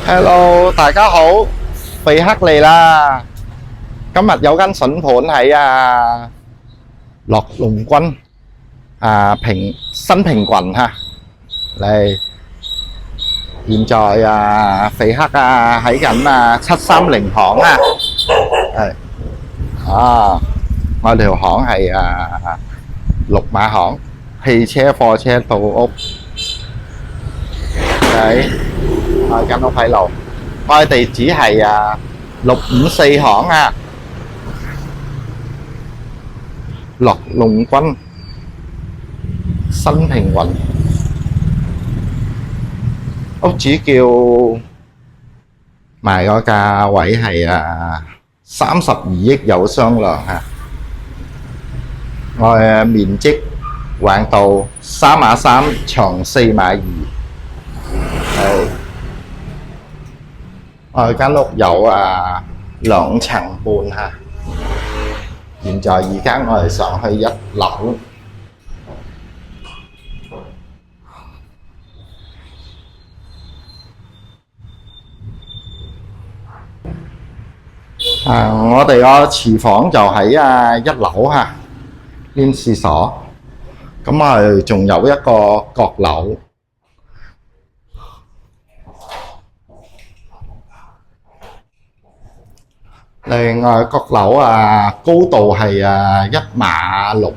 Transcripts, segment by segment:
Hello，大家好，肥黑嚟啦！今日有間筍盤喺樂龍軍新平郡嚇嚟。現在肥黑喺緊730行係我條行係綠馬行，汽車貨車到屋。間屋喺樓，我嘅地址係654行樂龍軍新平郡，屋主叫賣個價位係32億有商量我嘅面積橫度3x3，長4x2。我間屋有2層半現在而家我哋上去1樓。我哋個廚房就喺1樓邊廁所，咁我哋仲有一個閣樓。另外閣樓高度係1.6碼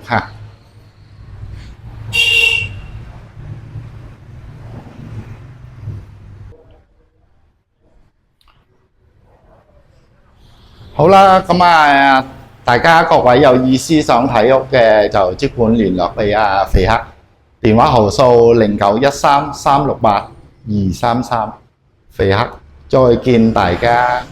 好啦，咁大家各位有意思想睇屋嘅就即管聯絡你肥黑，電話號數0913 368 233，肥黑再見大家。